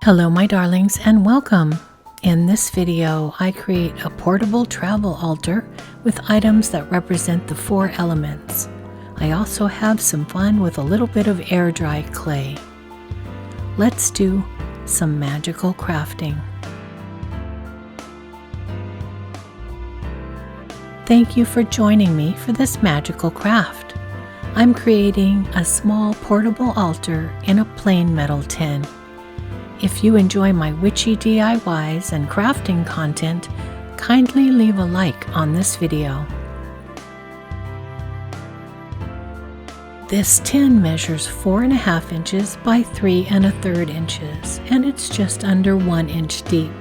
Hello my darlings and welcome. In this video I create a portable travel altar with items that represent the four elements. I also have some fun with a little bit of air dry clay. Let's do some magical crafting. Thank you for joining me for this magical craft. I'm creating a small portable altar in a plain metal tin. If you enjoy my witchy DIYs and crafting content, kindly leave a like on this video. This tin measures 4.5 inches by 3 1/3 inches, and it's just under 1 inch deep.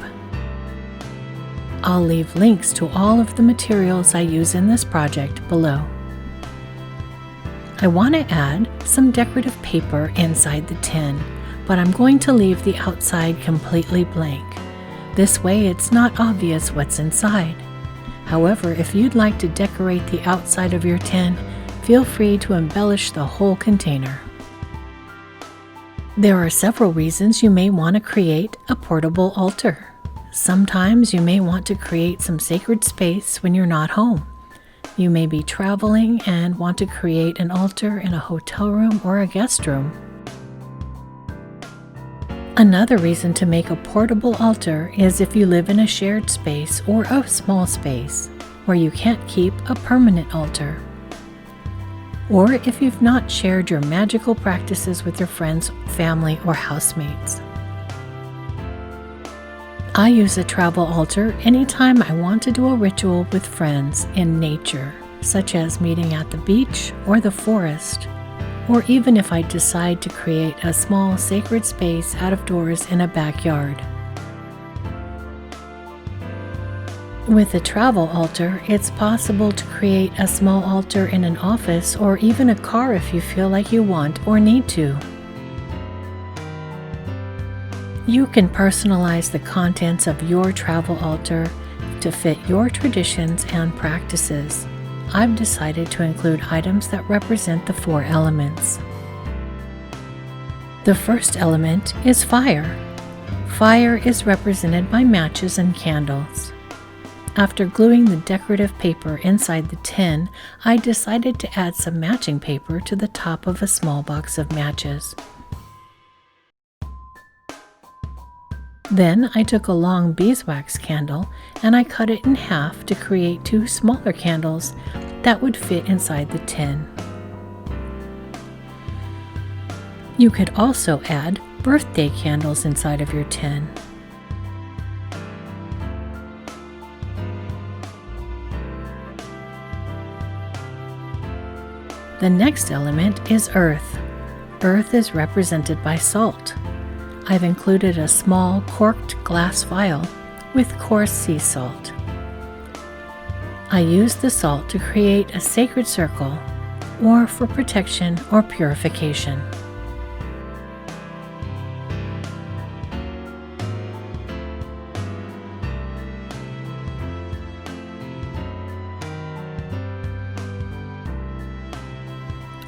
I'll leave links to all of the materials I use in this project below. I want to add some decorative paper inside the tin, but I'm going to leave the outside completely blank. This way it's not obvious what's inside. However, if you'd like to decorate the outside of your tin, feel free to embellish the whole container. There are several reasons you may want to create a portable altar. Sometimes you may want to create some sacred space when you're not home. You may be traveling and want to create an altar in a hotel room or a guest room. Another reason to make a portable altar is if you live in a shared space or a small space where you can't keep a permanent altar. Or if you've not shared your magical practices with your friends, family, or housemates. I use a travel altar anytime I want to do a ritual with friends in nature, such as meeting at the beach or the forest, or even if I decide to create a small sacred space out of doors in a backyard. With a travel altar, it's possible to create a small altar in an office or even a car if you feel like you want or need to. You can personalize the contents of your travel altar to fit your traditions and practices. I've decided to include items that represent the four elements. The first element is fire. Fire is represented by matches and candles. After gluing the decorative paper inside the tin, I decided to add some matching paper to the top of a small box of matches. Then I took a long beeswax candle and I cut it in half to create two smaller candles that would fit inside the tin. You could also add birthday candles inside of your tin. The next element is earth. Earth is represented by salt. I've included a small corked glass vial with coarse sea salt. I use the salt to create a sacred circle, or for protection or purification.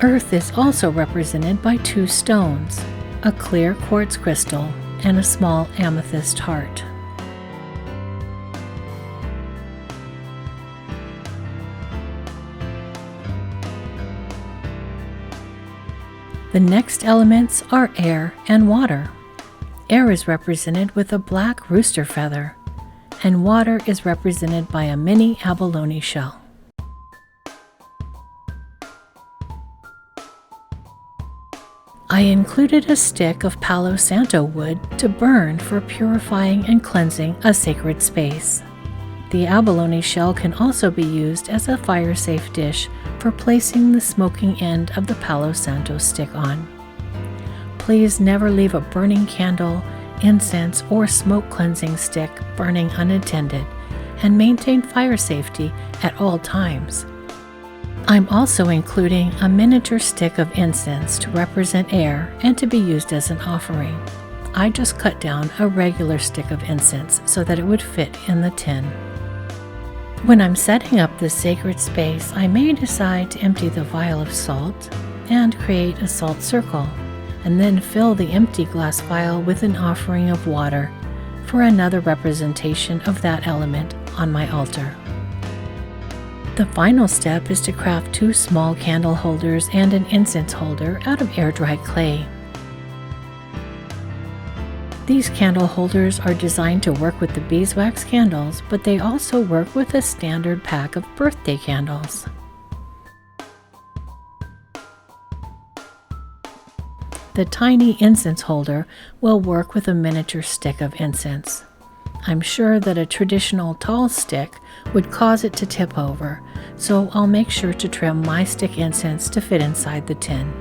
Earth is also represented by two stones, a clear quartz crystal and a small amethyst heart. The next elements are air and water. Air is represented with a black rooster feather, and water is represented by a mini abalone shell. I included a stick of Palo Santo wood to burn for purifying and cleansing a sacred space. The abalone shell can also be used as a fire-safe dish for placing the smoking end of the Palo Santo stick on. Please never leave a burning candle, incense, or smoke cleansing stick burning unattended, and maintain fire safety at all times. I'm also including a miniature stick of incense to represent air and to be used as an offering. I just cut down a regular stick of incense so that it would fit in the tin. When I'm setting up this sacred space, I may decide to empty the vial of salt and create a salt circle. and then fill the empty glass vial with an offering of water for another representation of that element on my altar. The final step is to craft 2 small candle holders and an incense holder out of air-dried clay. These candle holders are designed to work with the beeswax candles, but they also work with a standard pack of birthday candles. The tiny incense holder will work with a miniature stick of incense. I'm sure that a traditional tall stick would cause it to tip over, so I'll make sure to trim my stick incense to fit inside the tin.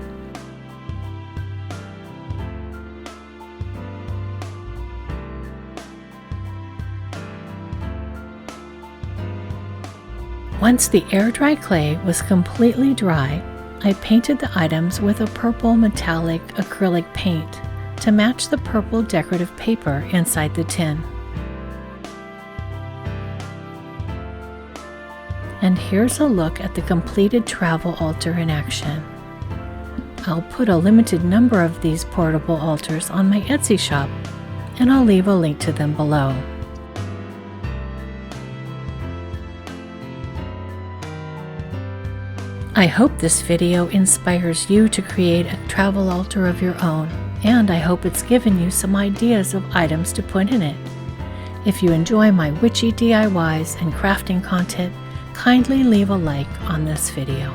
Once the air-dry clay was completely dry, I painted the items with a purple metallic acrylic paint to match the purple decorative paper inside the tin. And here's a look at the completed travel altar in action. I'll put a limited number of these portable altars on my Etsy shop, and I'll leave a link to them below. I hope this video inspires you to create a travel altar of your own, and I hope it's given you some ideas of items to put in it. If you enjoy my witchy DIYs and crafting content, kindly leave a like on this video.